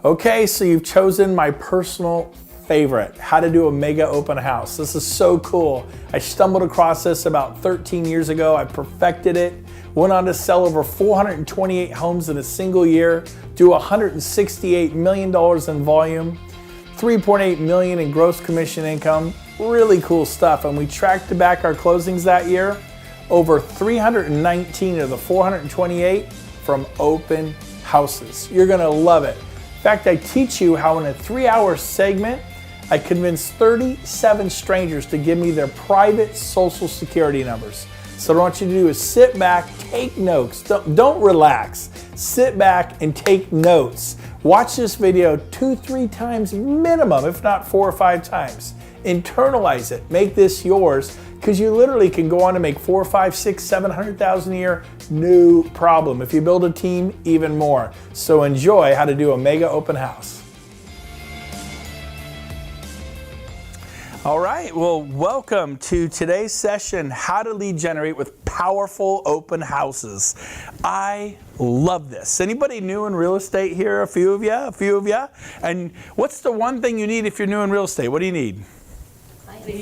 Okay, so you've chosen my personal favorite, how to do a mega open house. This is so cool. I stumbled across this about 13 years ago. I perfected it, went on to sell over 428 homes in a single year, do $168 million in volume, 3.8 million in gross commission income. Really cool stuff. And we tracked back our closings that year, over 319 of the 428 from open houses. You're gonna love it. In fact, I teach you how in a 3-hour segment, I convinced 37 strangers to give me their private social security numbers. So what I want you to do is sit back, take notes. Don't relax. Sit back and take notes. Watch this video 2-3 times minimum, if not 4 or 5 times. Internalize it. Make this yours, because you literally can go on to make 4, 5, 6, 700,000 a year, no problem. If you build a team, even more. So enjoy how to do a mega open house. All right, well, welcome to today's session, how to lead generate with powerful open houses. I love this. Anybody new in real estate here? A few of you? And what's the one thing you need if you're new in real estate? What do you need?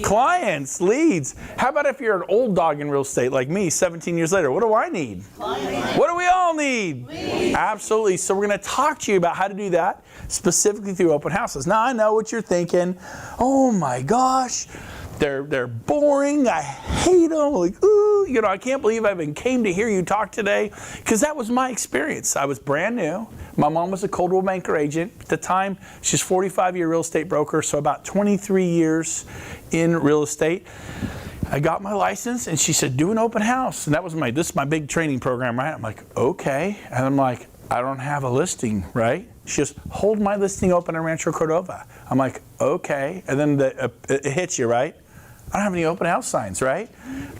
Clients, leads. How about if you're an old dog in real estate like me, 17 years later? What do I need? Clients. What do we all need? Leads. Absolutely. So we're going to talk to you about how to do that specifically through open houses. Now I know what you're thinking. Oh my gosh, they're boring. I hate them. Like, ooh, you know, I can't believe I even came to hear you talk today, because that was my experience. I was brand new. My mom was a Coldwell Banker agent. At the time, she's a 45-year real estate broker, so about 23 years in real estate. I got my license, and she said, do an open house. And that was this is my big training program, right? I'm like, okay. And I'm like, I don't have a listing, right? She just hold my listing open in Rancho Cordova. I'm like, okay. And then it hits you, right? I don't have any open house signs, right?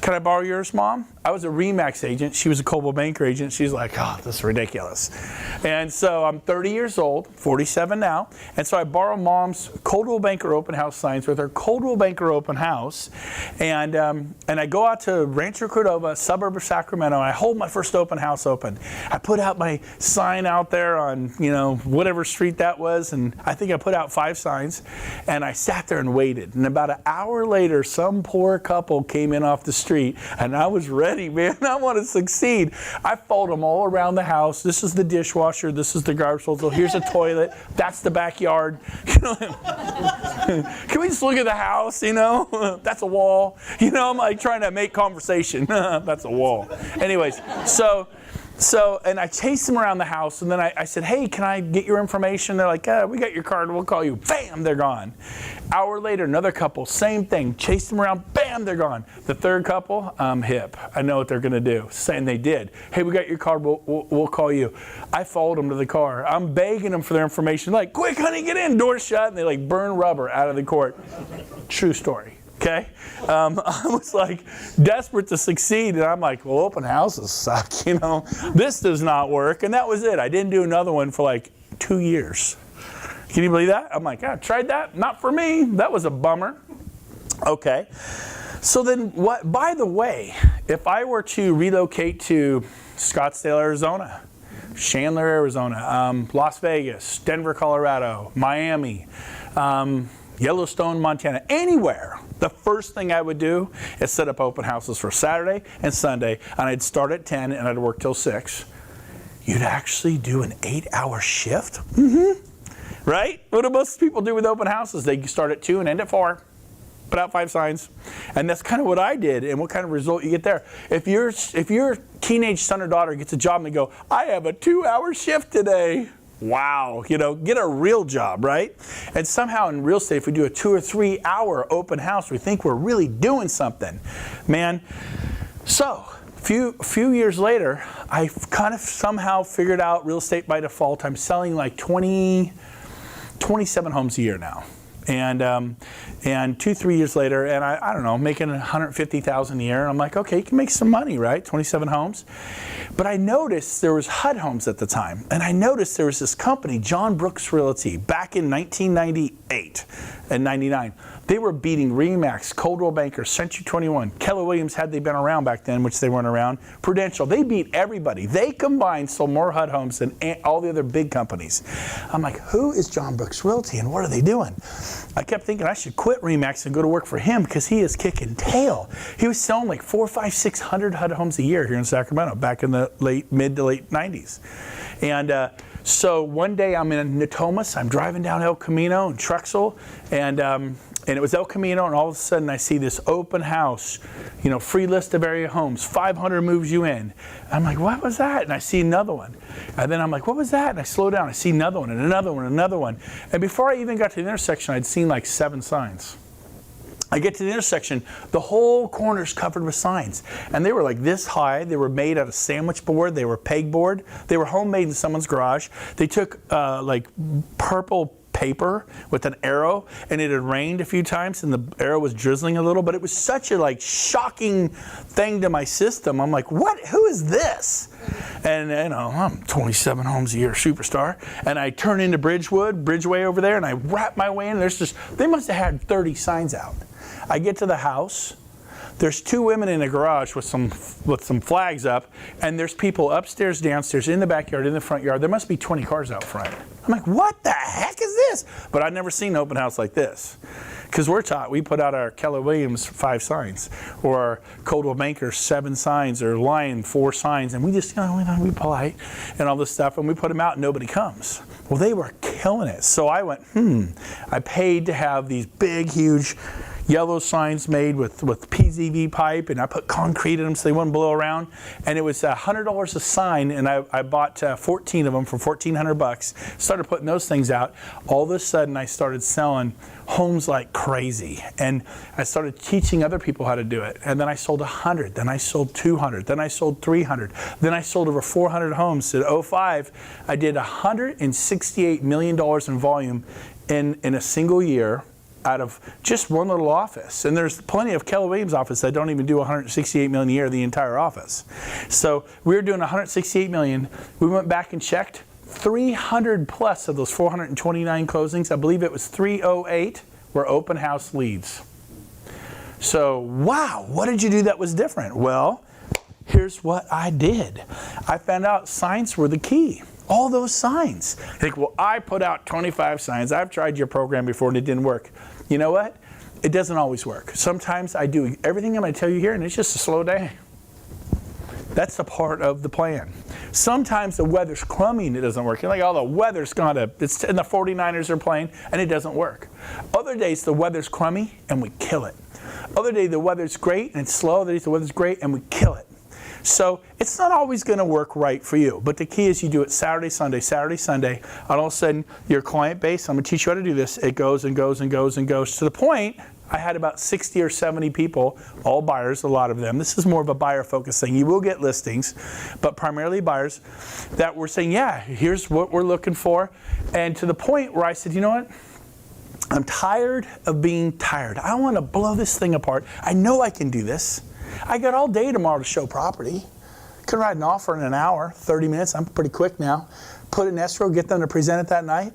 Can I borrow yours, Mom? I was a RE/MAX agent. She was a Coldwell Banker agent. She's like, oh, this is ridiculous. And so I'm 30 years old, 47 now. And so I borrow Mom's Coldwell Banker open house signs with her Coldwell Banker open house. And I go out to Rancho Cordova, suburb of Sacramento, and I hold my first open house open. I put out my sign out there on, you know, whatever street that was. And I think I put out 5 signs. And I sat there and waited. And about an hour later, some poor couple came in off the street, and I was ready, man. I want to succeed. I followed them all around the house. This is the dishwasher. This is the garbage disposal. Here's a toilet. That's the backyard. Can we just look at the house? You know, that's a wall. You know, I'm like trying to make conversation. That's a wall. Anyways, so, and I chased them around the house, and then I said, hey, can I get your information? They're like, we got your card, we'll call you. Bam, they're gone. Hour later, another couple, same thing. Chased them around, bam, they're gone. The third couple, I'm hip. I know what they're going to do. And they did. Hey, we got your card, we'll call you. I followed them to the car. I'm begging them for their information. Like, quick, honey, get in. Door's shut. And they like burn rubber out of the court. True story. Okay, I was like desperate to succeed, and I'm like, well, open houses suck, you know. This does not work, and that was it. I didn't do another one for like 2 years. Can you believe that? I'm like, I tried that, not for me. That was a bummer. Okay, so then what? By the way, if I were to relocate to Scottsdale, Arizona, Chandler, Arizona, Las Vegas, Denver, Colorado, Miami, Yellowstone, Montana, anywhere, the first thing I would do is set up open houses for Saturday and Sunday, and I'd start at 10 and I'd work till 6. You'd actually do an 8-hour shift? Mm-hmm. Right? What do most people do with open houses? They start at 2 and end at 4. Put out 5 signs. And that's kind of what I did, and what kind of result you get there. If your teenage son or daughter gets a job and they go, I have a 2-hour shift today. Wow, you know, get a real job, right? And somehow in real estate, if we do a 2 or 3 hour open house, we think we're really doing something, man. So, few years later, I kind of somehow figured out real estate by default. I'm selling like 27 homes a year now. And 2-3 years later, and I don't know, making $150,000 a year. I'm like, okay, you can make some money, right? 27 homes. But I noticed there was HUD Homes at the time, and I noticed there was this company, John Brooks Realty, back in 1998 and 99. They were beating Remax, Coldwell Banker, Century 21, Keller Williams, had they been around back then, which they weren't around, Prudential. They beat everybody. They combined sold more HUD homes than all the other big companies. I'm like, who is John Brooks Realty and what are they doing? I kept thinking I should quit Remax and go to work for him because he is kicking tail. He was selling like 400, 500, 600 HUD homes a year here in Sacramento back in the mid to late 90s. And so one day I'm in Natomas, I'm driving down El Camino in Truxell, and it was El Camino, and all of a sudden I see this open house, free list of area homes, 500 moves you in. I'm like, what was that? And I see another one. And then I'm like, what was that? And I slow down, I see another one, and another one, and another one. And before I even got to the intersection, I'd seen like 7 signs. I get to the intersection, the whole corner's covered with signs. And they were like this high. They were made out of sandwich board. They were pegboard. They were homemade in someone's garage. They took like purple paper with an arrow, and it had rained a few times, and the arrow was drizzling a little, but it was such a shocking thing to my system. I'm like, what? Who is this? And I'm 27 homes a year superstar, and I turn into Bridgeway over there, and I wrap my way in. They must have had 30 signs out. I get to the house. There's 2 women in the garage with some flags up, and there's people upstairs, downstairs, in the backyard, in the front yard. There must be 20 cars out front. I'm like, what the heck is this? But I'd never seen an open house like this. Because we're taught, we put out our Keller Williams 5 signs, or our Coldwell Banker 7 signs, or Lion 4 signs, and we just, we polite and all this stuff, and we put them out and nobody comes. Well, they were killing it. So I went, I paid to have these big, huge yellow signs made with PVC pipe, and I put concrete in them so they wouldn't blow around. And it was $100 a sign, and I bought 14 of them for $1,400. Started putting those things out. All of a sudden, I started selling homes like crazy, and I started teaching other people how to do it. And then I sold 100, then I sold 200, then I sold 300, then I sold over 400 homes. In 2005, I did $168 million in volume in a single year, out of just one little office. And there's plenty of Keller Williams offices that don't even do $168 million a year, the entire office. So we were doing $168 million. We went back and checked 300 plus of those 429 closings. I believe it was 308 were open house leads. So, wow, what did you do that was different? Well, here's what I did. I found out signs were the key. All those signs. You think, well, I put out 25 signs. I've tried your program before and it didn't work. You know what? It doesn't always work. Sometimes I do everything I'm going to tell you here, and it's just a slow day. That's a part of the plan. Sometimes the weather's crummy and it doesn't work. You're like, oh, the weather's gone to, it's, and the 49ers are playing, and it doesn't work. Other days the weather's crummy and we kill it. Other days the weather's great and it's slow. Other days the weather's great and we kill it. So it's not always going to work right for you, but the key is you do it Saturday, Sunday, and all of a sudden your client base, I'm going to teach you how to do this, it goes and goes and goes and goes to the point I had about 60 or 70 people, all buyers, a lot of them. This is more of a buyer-focused thing. You will get listings, but primarily buyers that were saying, yeah, here's what we're looking for. And to the point where I said, you know what? I'm tired of being tired. I want to blow this thing apart. I know I can do this. I got all day tomorrow to show property. Can write an offer in an hour, 30 minutes. I'm pretty quick now. Put it in escrow, get them to present it that night.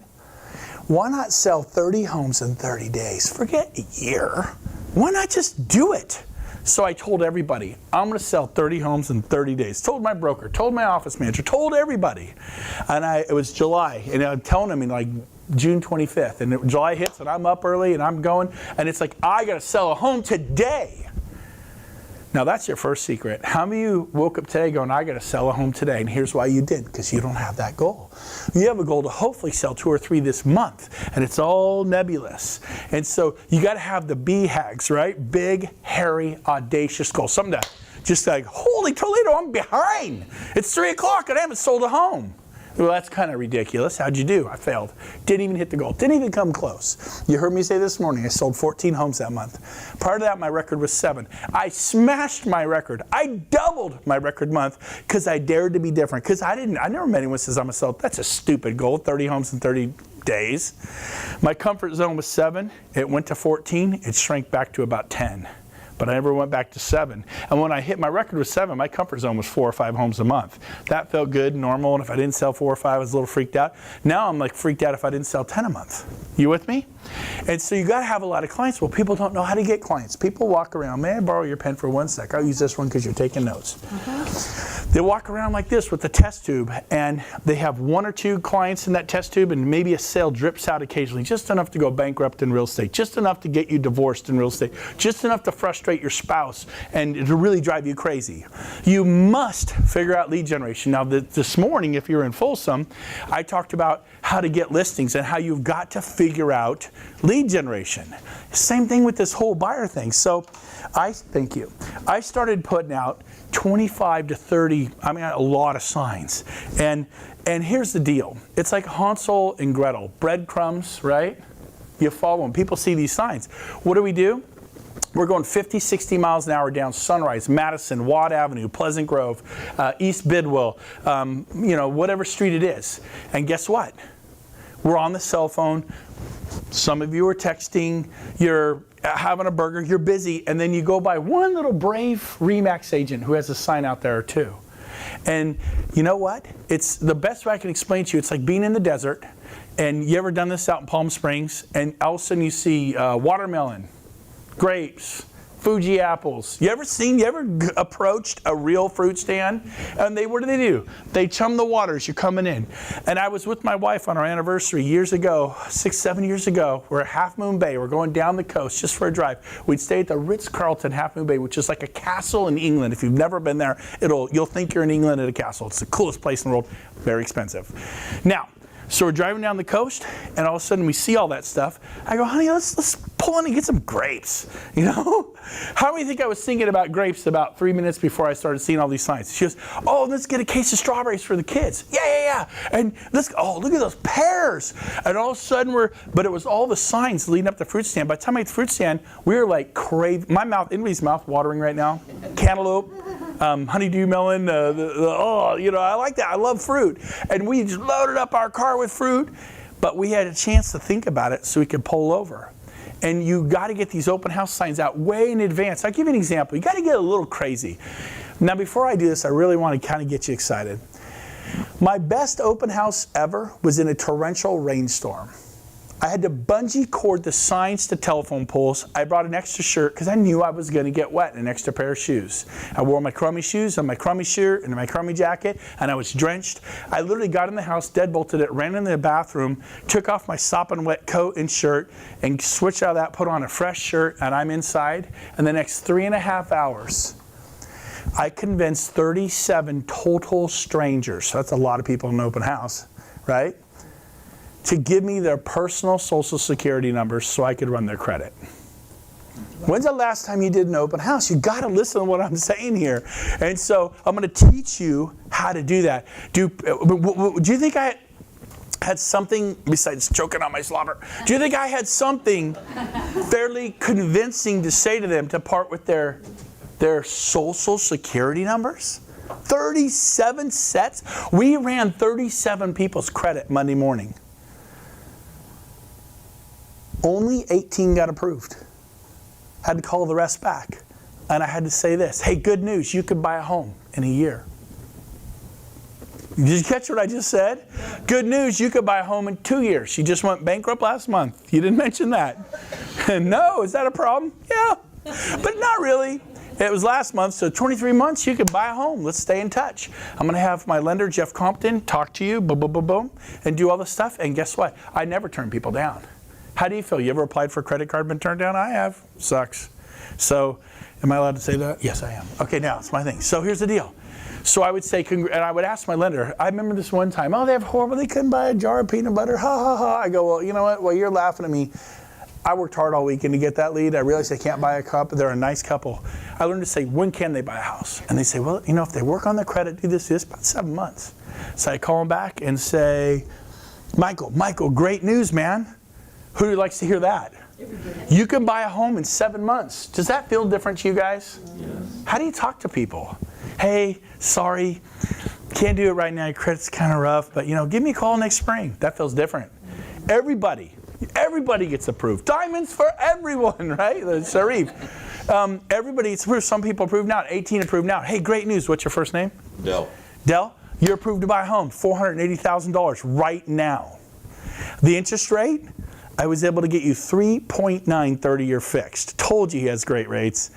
Why not sell 30 homes in 30 days? Forget a year. Why not just do it? So I told everybody, I'm going to sell 30 homes in 30 days. Told my broker, told my office manager, told everybody. And it was July, and I'm telling them in like June 25th. And July hits, and I'm up early, and I'm going. And it's like, I got to sell a home today. Now that's your first secret. How many of you woke up today going, I got to sell a home today? And here's why you did, because you don't have that goal. You have a goal to hopefully sell 2 or 3 this month, and it's all nebulous. And so you got to have the BHAGs, right? Big, hairy, audacious goals. Something that just like, holy Toledo, I'm behind. It's 3 o'clock and I haven't sold a home. Well, that's kind of ridiculous. How'd you do? I failed. Didn't even hit the goal. Didn't even come close. You heard me say this morning, I sold 14 homes that month. Prior to that, my record was 7. I smashed my record. I doubled my record month because I dared to be different. Because I never met anyone who says I'm going to sell. That's a stupid goal, 30 homes in 30 days. My comfort zone was 7. It went to 14. It shrank back to about 10. But I never went back to 7. And when I hit my record with 7, my comfort zone was 4 or 5 homes a month. That felt good, normal, and if I didn't sell 4 or 5, I was a little freaked out. Now I'm like freaked out if I didn't sell 10 a month. You with me? And so you got to have a lot of clients. Well, people don't know how to get clients. People walk around, may I borrow your pen for 1 sec? I'll use this one because you're taking notes. They walk around like this with the test tube, and they have 1 or 2 clients in that test tube, and maybe a sale drips out occasionally, just enough to go bankrupt in real estate, just enough to get you divorced in real estate, just enough to frustrate your spouse and to really drive you crazy. You must figure out lead generation. Now, this morning, if you're in Folsom, I talked about how to get listings and how you've got to figure out lead generation. Same thing with this whole buyer thing. So I started putting out 25 to 30, a lot of signs. And here's the deal. It's like Hansel and Gretel, breadcrumbs, right? You follow them. People see these signs. What do? We're going 50, 60 miles an hour down Sunrise, Madison, Watt Avenue, Pleasant Grove, East Bidwell, whatever street it is. And guess what? We're on the cell phone. Some of you are texting. You're having a burger. You're busy. And then you go by one little brave RE/MAX agent who has a sign out there too. And you know what? It's the best way I can explain to you. It's like being in the desert. And you ever done this out in Palm Springs? And all of a sudden you see watermelon, grapes, Fuji apples. You ever approached a real fruit stand? And what do? They chum the water as you're coming in. And I was with my wife on our anniversary years ago, 6, 7 years ago. We're at Half Moon Bay. We're going down the coast just for a drive. We'd stay at the Ritz-Carlton Half Moon Bay, which is like a castle in England. If you've never been there, you'll think you're in England at a castle. It's the coolest place in the world. Very expensive. Now, so we're driving down the coast, and all of a sudden we see all that stuff. I go, honey, let's pull in and get some grapes, How many think I was thinking about grapes about 3 minutes before I started seeing all these signs? She goes, oh, let's get a case of strawberries for the kids. Yeah. And look at those pears. And all of a sudden but it was all the signs leading up to the fruit stand. By the time I ate the fruit stand, we were like anybody's mouth watering right now? Cantaloupe. Honeydew melon, I like that. I love fruit. And we just loaded up our car with fruit, but we had a chance to think about it so we could pull over. And you got to get these open house signs out way in advance. I'll give you an example. You got to get a little crazy. Now, before I do this, I really want to kind of get you excited. My best open house ever was in a torrential rainstorm. I had to bungee cord the signs to telephone poles. I brought an extra shirt because I knew I was going to get wet and an extra pair of shoes. I wore my crummy shoes and my crummy shirt and my crummy jacket, and I was drenched. I literally got in the house, deadbolted it, ran in the bathroom, took off my sopping wet coat and shirt, and switched out of that, put on a fresh shirt, and I'm inside. And the next 3.5 hours, I convinced 37 total strangers, that's a lot of people in an open house, right, to give me their personal social security numbers so I could run their credit. When's the last time you did an open house? You got to listen to what I'm saying here. And so I'm going to teach you how to do that. Do you think I had something, besides choking on my slobber, do you think I had something fairly convincing to say to them to part with their social security numbers? 37 sets? We ran 37 people's credit Monday morning. Only 18 got approved. Had to call the rest back. And I had to say this, hey, good news, you could buy a home in a year. Did you catch what I just said? Good news, you could buy a home in 2 years. She just went bankrupt last month. You didn't mention that. No, is that a problem? Yeah, but not really. It was last month, so 23 months, you could buy a home. Let's stay in touch. I'm going to have my lender, Jeff Compton, talk to you, boom, boom, boom, boom, and do all this stuff. And guess what? I never turn people down. How do you feel? You ever applied for a credit card, been turned down? I have. Sucks. So, am I allowed to say that? Yes, I am. Okay, now, it's my thing. So here's the deal. So I would say, and I would ask my lender, I remember this one time, oh, they have horrible, they couldn't buy a jar of peanut butter, ha, ha, ha. I go, well, you know what? Well, you're laughing at me. I worked hard all weekend to get that lead. I realized they can't buy a cup. They're a nice couple. I learned to say, when can they buy a house? And they say, well, if they work on their credit, do this, about 7 months. So I call them back and say, Michael, great news, man. Who likes to hear that? You can buy a home in 7 months. Does that feel different to you guys? Yes. How do you talk to people? Hey, sorry, can't do it right now. Your credit's kind of rough, but give me a call next spring. That feels different. Everybody gets approved. Diamonds for everyone, right? The Sharif. Everybody gets approved. Some people approved now. 18 approved now. Hey, great news. What's your first name? Dell, you're approved to buy a home. $480,000 right now. The interest rate, I was able to get you 3.9 30-year fixed. Told you he has great rates.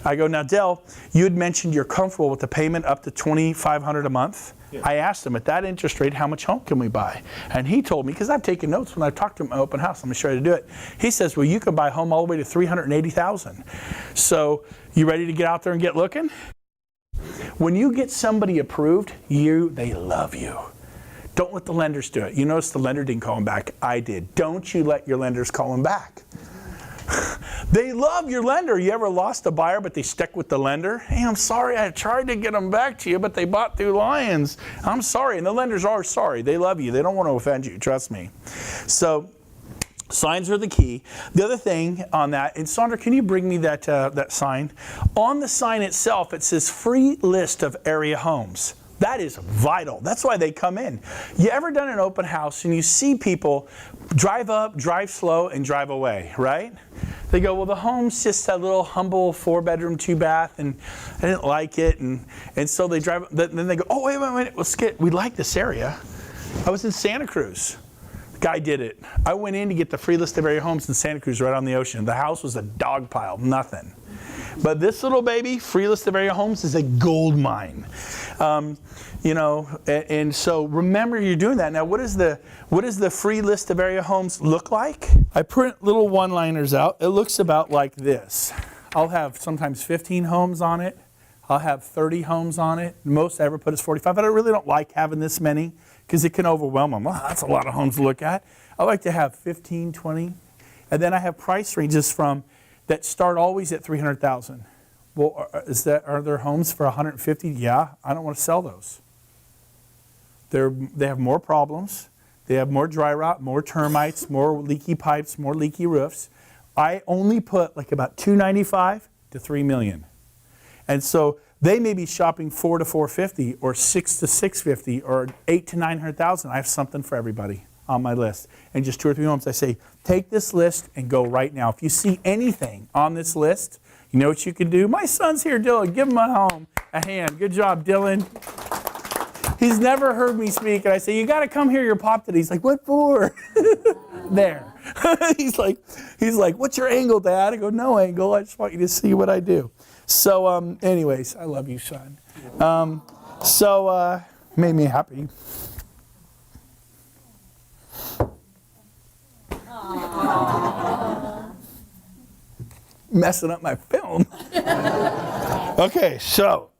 I go, now Dell, you had mentioned you're comfortable with the payment up to $2,500 a month. Yeah. I asked him, at that interest rate, how much home can we buy? And he told me, because I've taken notes when I talked to him at my open house, I'm going to show you how to do it. He says, well, you can buy a home all the way to $380,000. So you ready to get out there and get looking? When you get somebody approved, they love you. Don't let the lenders do it. You notice the lender didn't call him back. I did. Don't you let your lenders call him back. They love your lender. You ever lost a buyer, but they stuck with the lender? Hey, I'm sorry. I tried to get them back to you, but they bought through Lions. I'm sorry. And the lenders are sorry. They love you. They don't want to offend you. Trust me. So signs are the key. The other thing on that, and Sandra, can you bring me that sign? On the sign itself, it says free list of area homes. That is vital. That's why they come in. You ever done an open house and you see people drive up, drive slow, and drive away, right? They go, well, the home's just a little humble 4-bedroom, 2-bath, and I didn't like it. And so they drive, then they go, oh, wait, we like this area. I was in Santa Cruz. The guy did it. I went in to get the free list of area homes in Santa Cruz right on the ocean. The house was a dog pile, nothing. But this little baby, free list of area homes, is a gold mine. And so remember you're doing that. Now, what does the free list of area homes look like? I print little one-liners out. It looks about like this. I'll have sometimes 15 homes on it. I'll have 30 homes on it. The most I ever put is 45, but I really don't like having this many because it can overwhelm them. Oh, that's a lot of homes to look at. I like to have 15, 20. And then I have price ranges that start always at $300,000. Well, are there homes for $150,000? Yeah, I don't want to sell those. They have more problems. They have more dry rot, more termites, more leaky pipes, more leaky roofs. I only put like about $295,000 to $3 million. And so they may be shopping $400,000 to $450,000 or $600,000 to $650,000 or $800,000 to $900,000. I have something for everybody on my list. And just 2 or 3 homes. I say, take this list and go right now. If you see anything on this list, you know what you can do? My son's here, Dylan. Give him a hand. Good job, Dylan. He's never heard me speak. And I say, you got to come hear your pop today. He's like, what for? There. He's like, what's your angle, Dad? I go, no angle. I just want you to see what I do. So anyways, I love you, son. Made me happy. Messing up my film. Okay, so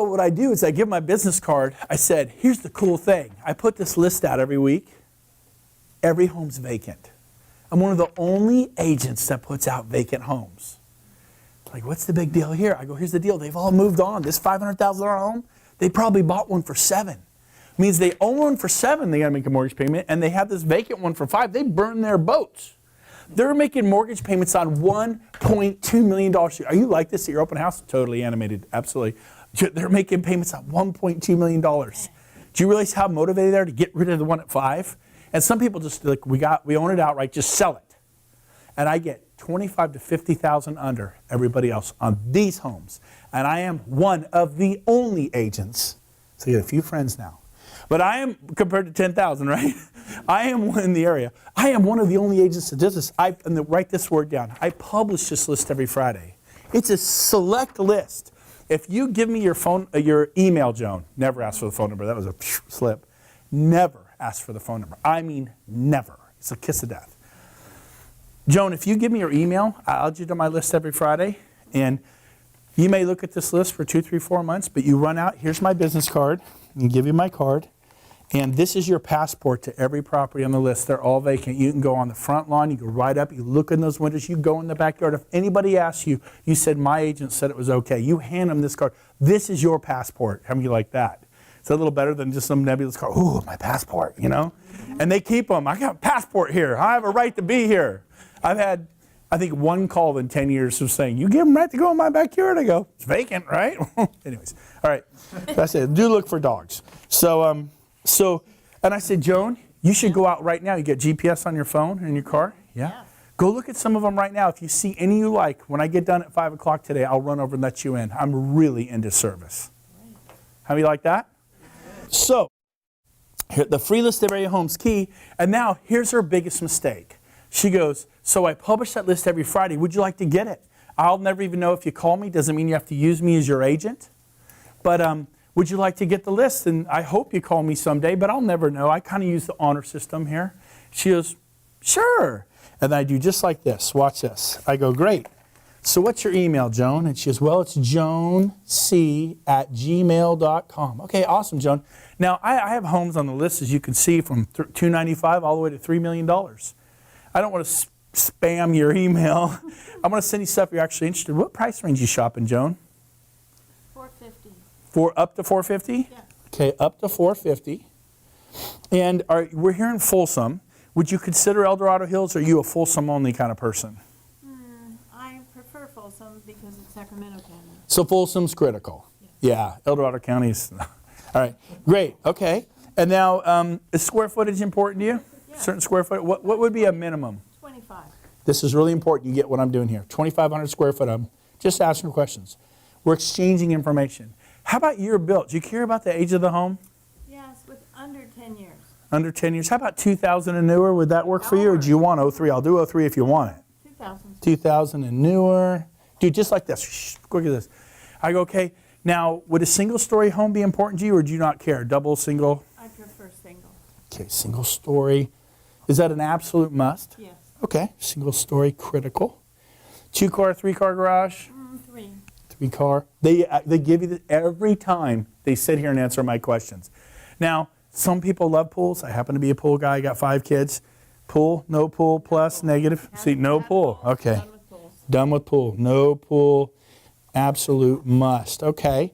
what I do is I give my business card. I said, here's the cool thing. I put this list out every week. Every home's vacant. I'm one of the only agents that puts out vacant homes. Like, what's the big deal here? I go, here's the deal. They've all moved on. This $500,000 home, they probably bought one for $7,000. Means they own one for $7,000, they got to make a mortgage payment, and they have this vacant one for $5,000. They burn their boats. They're making mortgage payments on $1.2 million. Are you like this at your open house? Totally animated, absolutely. They're making payments on $1.2 million. Do you realize how motivated they are to get rid of the one at $5,000? And some people just like, we own it outright, just sell it. And I get $25,000 to $50,000 under everybody else on these homes. And I am one of the only agents. So you get a few friends now. But I am, compared to 10,000, right? I am one in the area. I am one of the only agents that does this. Write this word down. I publish this list every Friday. It's a select list. If you give me your email, Joan, never ask for the phone number. That was a slip. Never ask for the phone number. I mean, never. It's a kiss of death. Joan, if you give me your email, I'll add you to my list every Friday. And you may look at this list for 2, 3, 4 months, but you run out. Here's my business card. I give you my card. And this is your passport to every property on the list. They're all vacant. You can go on the front lawn. You go right up. You look in those windows. You go in the backyard. If anybody asks you, you said, my agent said it was okay. You hand them this card. This is your passport. How many like that? It's a little better than just some nebulous card. Ooh, my passport, you know? And they keep them. I got a passport here. I have a right to be here. I've had, I think, one call in 10 years of saying, you give them right to go in my backyard? I go, it's vacant, right? Anyways, all right. That's it. Do look for dogs. And I said, Joan, you should go out right now. You get GPS on your phone and in your car? Yeah. Go look at some of them right now. If you see any you like, when I get done at 5 o'clock today, I'll run over and let you in. I'm really into service. How do you like that? So, Here, the free list of area homes key. And now here's her biggest mistake. She goes, so I publish that list every Friday. Would you like to get it? I'll never even know if you call me. Doesn't mean you have to use me as your agent. But would you like to get the list? And I hope you call me someday, but I'll never know. I kind of use the honor system here. She goes, sure. And I do just like this. Watch this. I go, great. So what's your email, Joan? And she goes, well, it's joanc@gmail.com. Okay, awesome, Joan. Now, I have homes on the list, as you can see, from $295 all the way to $3 million. I don't want to spam your email. I'm going to send you stuff you're actually interested in. What price range you shopping, Joan? $450. Up to $450? Yeah. Okay, up to $450. And we're here in Folsom. Would you consider El Dorado Hills, or are you a Folsom only kind of person? I prefer Folsom because it's Sacramento County. So Folsom's critical. Yeah, El Dorado County is. All right, great. Okay. And now, is square footage important to you? Yeah. Certain square foot. What would be a minimum? 25. This is really important. You get what I'm doing here. 2,500 square foot. I'm just asking questions. We're exchanging information. How about year built? Do you care about the age of the home? Yes, with under 10 years. Under 10 years. How about 2000 and newer? Would that work for you, or do you want 03? I'll do 03 if you want it. 2000. 2000 and newer. Dude, just like this. Shh, quick at this. I go, okay. Now, would a single-story home be important to you, or do you not care? Double, single? I prefer single. Okay, single-story. Is that an absolute must? Yes. Okay, single-story, critical. 2-car, 3-car garage? 3. 3-car. They give you this every time they sit here and answer my questions. Now, some people love pools. I happen to be a pool guy. I got 5 kids. Pool, no pool, plus, negative. See, no pool. Okay. Done with pools. Done with pool. No pool. Absolute must. Okay.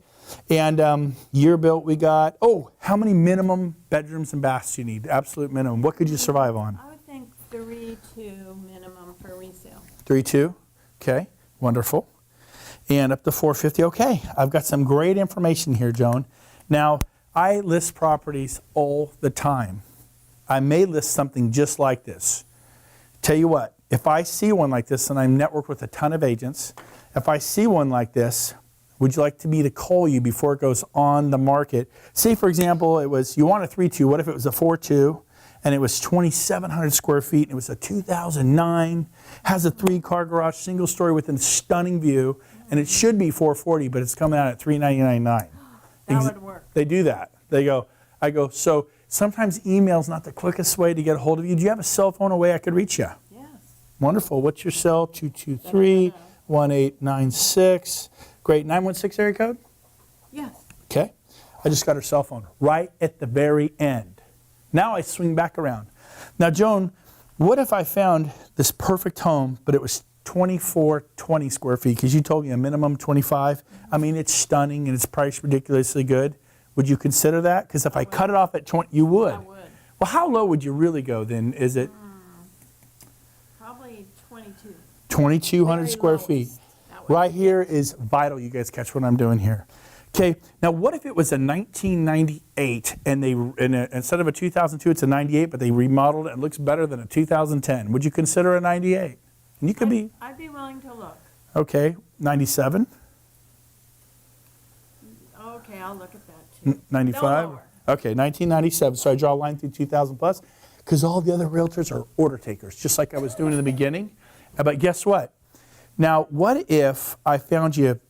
And year built we got. Oh, how many minimum bedrooms and baths do you need? Absolute minimum. What could you survive on? I would think 3-2 minimum for resale. 3-2. Okay. Wonderful. And up to 450. Okay. I've got some great information here, Joan. Now, I list properties all the time. I may list something just like this. Tell you what, if I see one like this, and I network with a ton of agents, if I see one like this, would you like me to call you before it goes on the market? Say, for example, it was, you want a 3-2. What if it was a 4-2, and it was 2,700 square feet, and it was a 2009, has a 3-car garage, single story with a stunning view, and it should be 440, but it's coming out at 399.9. That would work. They do that. I go, so sometimes email's not the quickest way to get a hold of you. Do you have a cell phone, a way I could reach you? Yes. Wonderful. What's your cell? 223-1896. Great. 916 area code? Yes. Okay. I just got her cell phone right at the very end. Now I swing back around. Now, Joan, what if I found this perfect home, but it was 2420 square feet, because you told me a minimum 25. I mean, it's stunning and it's priced ridiculously good. Would you consider that? Because if I cut it off at 20, you would. I would. Well, how low would you really go then? Is it Probably 22. 2,200 Very square lowest. feet? That would Right be here is vital. You guys catch what I'm doing here. Okay, now what if it was a 1998 and instead of a 2002, it's a 98, but they remodeled it and it looks better than a 2010? Would you consider a 98? And you could be, I'd be willing to look. okay, 97, Okay, I'll look at that too. 95? No lower. Okay, 1997. So I draw a line through 2000 plus, because all the other realtors are order takers, just like I was doing in the beginning. But guess what? Now, what if I found you,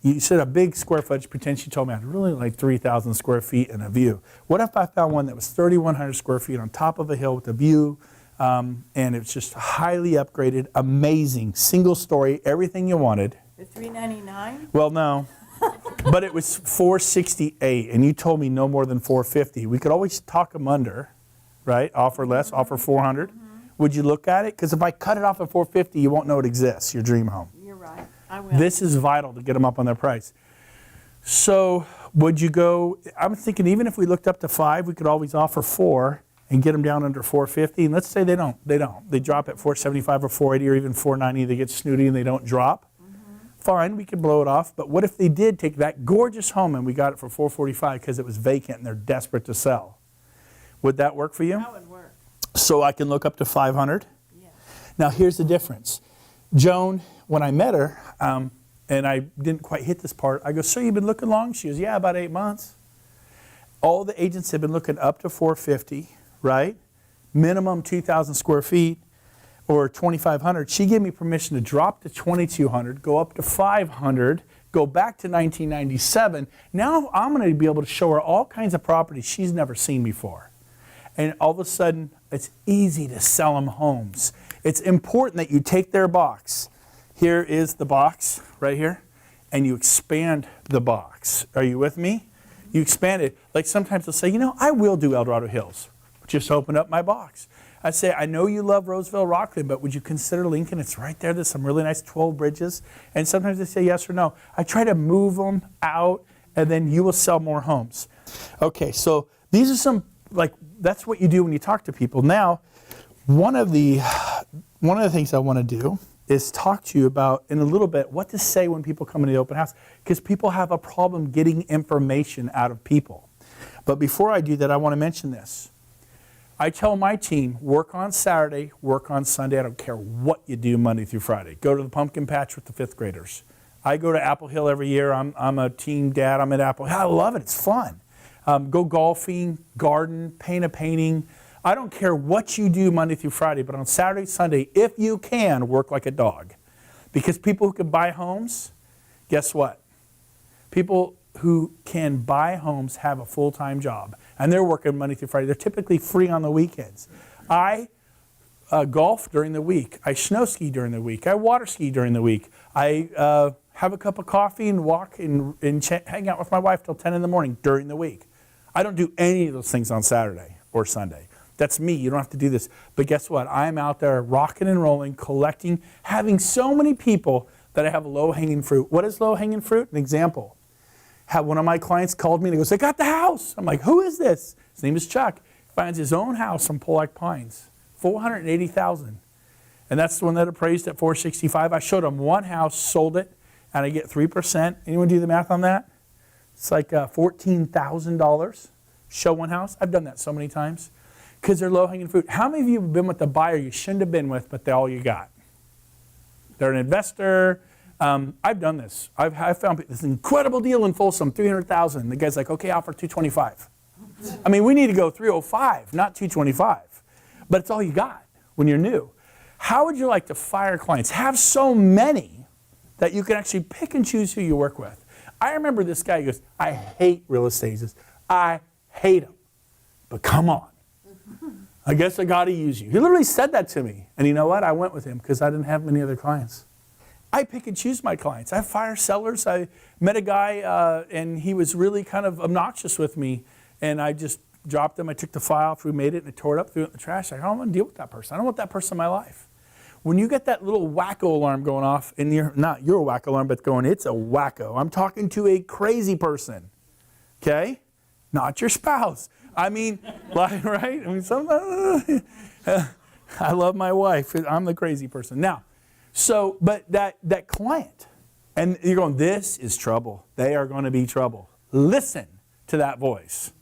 you said a big square footage, pretend you told me I'd really like 3,000 square feet and a view. What if I found one that was 3,100 square feet on top of a hill with a view, and it's just highly upgraded, amazing, single story, everything you wanted. The $399? Well, no, but it was 468, and you told me no more than 450. We could always talk them under, right? Offer less, offer 400. Would you look at it? Because if I cut it off at 450, you won't know it exists, your dream home. You're right. I will. This is vital to get them up on their price. So would you go, I'm thinking even if we looked up to 5, we could always offer 4 and get them down under 450. And let's say they don't. They drop at 475 or 480 or even 490. They get snooty and they don't drop. Fine, we could blow it off. But what if they did take that gorgeous home and we got it for 445 because it was vacant and they're desperate to sell? Would that work for you? That would work. So I can look up to 500? Yes. Now here's the difference. Joan, when I met her, and I didn't quite hit this part, I go, so you've been looking long? She goes, yeah, about 8 months. all the agents have been looking up to 450, right? Minimum 2,000 square feet or 2,500. She gave me permission to drop to 2,200, go up to 500, go back to 1997. Now I'm going to be able to show her all kinds of properties she's never seen before. And all of a sudden, it's easy to sell them homes. It's important that you take their box. Here is the box right here, and you expand the box. Are you with me? You expand it. Like sometimes they'll say, you know, I will do El Dorado Hills. Just open up my box. I say, I know you love Roseville, Rockland, but would you consider Lincoln? It's right there. There's some really nice 12 bridges. And sometimes they say yes or no. I try to move them out, and then you will sell more homes. Okay, so these are some, like, that's what you do when you talk to people. Now, one of the things I want to do is talk to you about, in a little bit, what to say when people come into the open house, because people have a problem getting information out of people. But before I do that, I want to mention this. I tell my team, work on Saturday, work on Sunday. I don't care what you do Monday through Friday. Go to the pumpkin patch with the 5th graders. I go to Apple Hill every year. I'm a team dad. I'm at Apple Hill. I love it. It's fun. Go golfing, garden, paint a painting. I don't care what you do Monday through Friday, but on Saturday, Sunday, if you can, work like a dog. Because people who can buy homes, guess what? People who can buy homes have a full-time job. And they're working Monday through Friday. They're typically free on the weekends. I golf during the week. I snow ski during the week. I water ski during the week. I have a cup of coffee and walk and hang out with my wife till 10 in the morning during the week. I don't do any of those things on Saturday or Sunday. That's me. You don't have to do this. But guess what? I'm out there rocking and rolling, collecting, having so many people that I have low-hanging fruit. What is low-hanging fruit? An example. One of my clients called me and he goes, I got the house. I'm like, who is this? His name is Chuck. He finds his own house on Polack Pines, $480,000. And that's the one that appraised at $465,000. I showed him one house, sold it, and I get 3%. Anyone do the math on that? It's like $14,000. Show one house. I've done that so many times because they're low-hanging fruit. How many of you have been with the buyer you shouldn't have been with, but they're all you got? They're an investor. I've done this. I've found this incredible deal in Folsom, $300,000. The guy's like, okay, offer $225,000. I mean, we need to go $305,000, not $225,000. But it's all you got when you're new. How would you like to fire clients? Have so many that you can actually pick and choose who you work with. I remember this guy, he goes, I hate real estate. He says, I hate them. But come on. I guess I got to use you. He literally said that to me. And you know what? I went with him because I didn't have many other clients. I pick and choose my clients. I fire sellers. I met a guy and he was really kind of obnoxious with me. And I just dropped him. I took the file, remade it, and I tore it up, threw it in the trash. I don't want to deal with that person. I don't want that person in my life. When you get that little wacko alarm going off, and you're not your wacko alarm, but going, it's a wacko. I'm talking to a crazy person, okay? Not your spouse. I mean, like, right? I mean, sometimes I love my wife. I'm the crazy person. Now, so, but that client, and you're going, this is trouble. They are going to be trouble. Listen to that voice.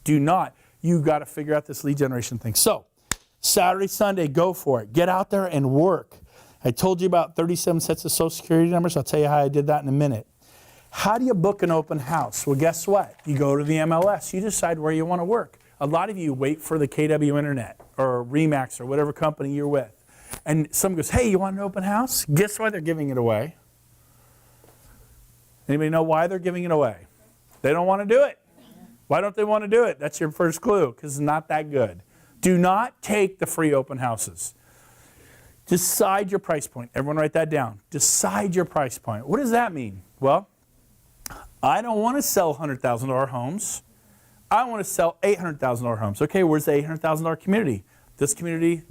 Do not. You got to figure out this lead generation thing. So, Saturday, Sunday, go for it. Get out there and work. I told you about 37 sets of Social Security numbers. I'll tell you how I did that in a minute. How do you book an open house? Well, guess what? You go to the MLS. You decide where you want to work. A lot of you wait for the KW Internet or Remax or whatever company you're with. And someone goes, hey, you want an open house? Guess why they're giving it away? Anybody know why they're giving it away? They don't want to do it. Why don't they want to do it? That's your first clue, because it's not that good. Do not take the free open houses. Decide your price point. Everyone write that down. Decide your price point. What does that mean? Well, I don't want to sell $100,000 homes. I want to sell $800,000 homes. Okay, where's the $800,000 community? This community,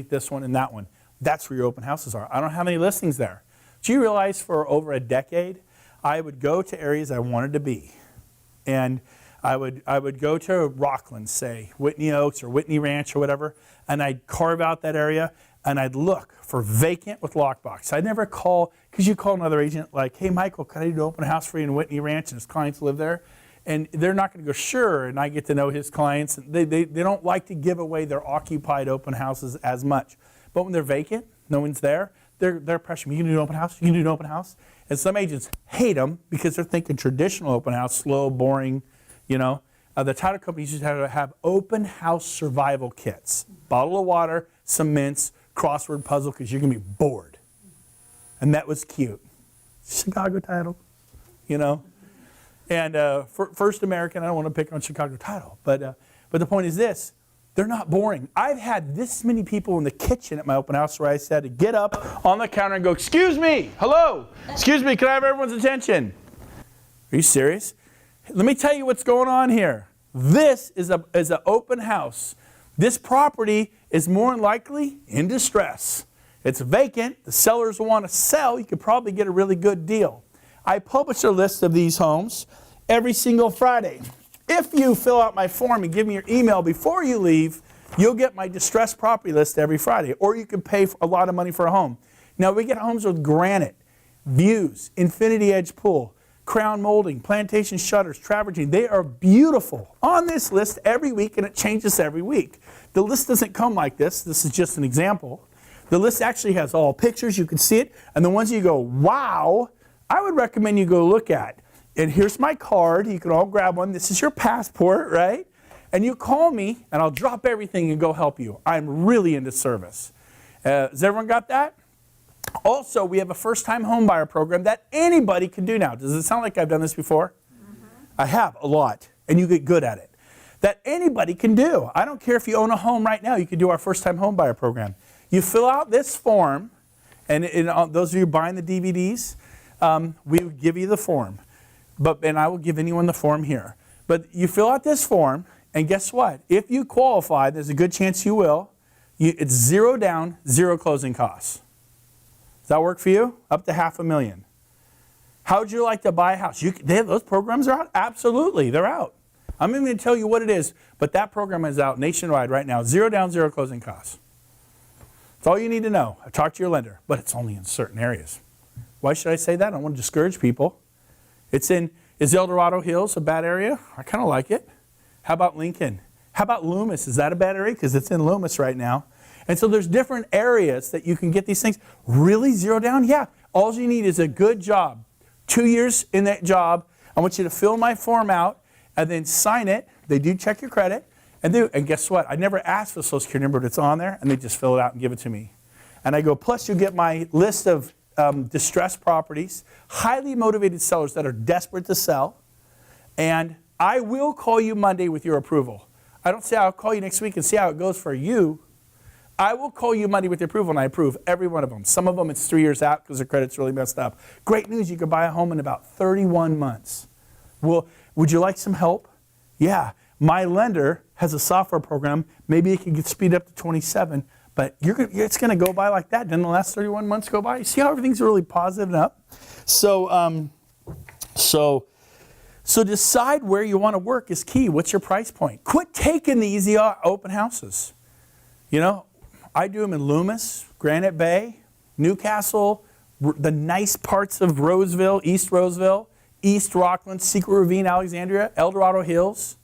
this one, and that one. That's where your open houses are. I don't have any listings there. Do you realize for over a decade, I would go to areas I wanted to be. And I would go to Rockland, say, Whitney Oaks or Whitney Ranch or whatever, and I'd carve out that area, and I'd look for vacant with lockbox. I'd never call, because you call another agent like, hey, Michael, can I do an open house for you in Whitney Ranch, and his clients live there? And they're not going to go, sure, and I get to know his clients. They don't like to give away their occupied open houses as much. But when they're vacant, no one's there, they're pressuring me, you can do an open house, you can do an open house. And some agents hate them because they're thinking traditional open house, slow, boring, you know. the title companies used to have open house survival kits. Bottle of water, some mints, crossword puzzle, because you're going to be bored. And that was cute. Chicago title, you know. And First American, I don't want to pick on Chicago title, but the point is this, they're not boring. I've had this many people in the kitchen at my open house where I said to get up on the counter and go, excuse me, hello, excuse me, can I have everyone's attention? Are you serious? Let me tell you what's going on here. This is an open house. This property is more than likely in distress. It's vacant. The sellers want to sell. You could probably get a really good deal. I publish a list of these homes every single Friday. If you fill out my form and give me your email before you leave, you'll get my distressed property list every Friday, or you can pay a lot of money for a home. Now, we get homes with granite, views, infinity edge pool, crown molding, plantation shutters, travertine. They are beautiful on this list every week, and it changes every week. The list doesn't come like this. This is just an example. The list actually has all pictures. You can see it. And the ones you go, wow, I would recommend you go look at. And here's my card. You can all grab one. This is your passport, right? And you call me, and I'll drop everything and go help you. I'm really into service. Has everyone got that? Also, we have a first-time home buyer program that anybody can do now. Does it sound like I've done this before? Mm-hmm. I have, a lot. And you get good at it. That anybody can do. I don't care if you own a home right now. You can do our first-time home buyer program. You fill out this form, and those of you buying the DVDs, we will give you the form. And I will give anyone the form here. But you fill out this form, and guess what? If you qualify, there's a good chance you will. It's 0 down, 0 closing costs. Does that work for you? Up to $500,000. How would you like to buy a house? Those programs are out? Absolutely, they're out. I'm even going to tell you what it is, but that program is out nationwide right now. 0 down, 0 closing costs. That's all you need to know. I talked to your lender, but it's only in certain areas. Why should I say that? I don't want to discourage people. Is El Dorado Hills a bad area? I kind of like it. How about Lincoln? How about Loomis? Is that a bad area? Because it's in Loomis right now. And so there's different areas that you can get these things. Really 0 down? Yeah. All you need is a good job. 2 years in that job. I want you to fill my form out and then sign it. They do check your credit. And guess what? I never asked for the Social Security number, but it's on there, and they just fill it out and give it to me. And I go, plus you'll get my list of distressed properties, highly motivated sellers that are desperate to sell, and I will call you Monday with your approval. I don't say I'll call you next week and see how it goes for you. I will call you Monday with your approval, and I approve every one of them. Some of them it's 3 years out because their credit's really messed up. Great news, you can buy a home in about 31 months. Well, would you like some help? Yeah, my lender has a software program. Maybe it can speed up to 27. But it's going to go by like that. Then the last 31 months go by. You see how everything's really positive and up? So decide where you want to work is key. What's your price point? Quit taking the easy open houses. You know, I do them in Loomis, Granite Bay, Newcastle, the nice parts of Roseville, East Rockland, Secret Ravine, Alexandria, El Dorado Hills,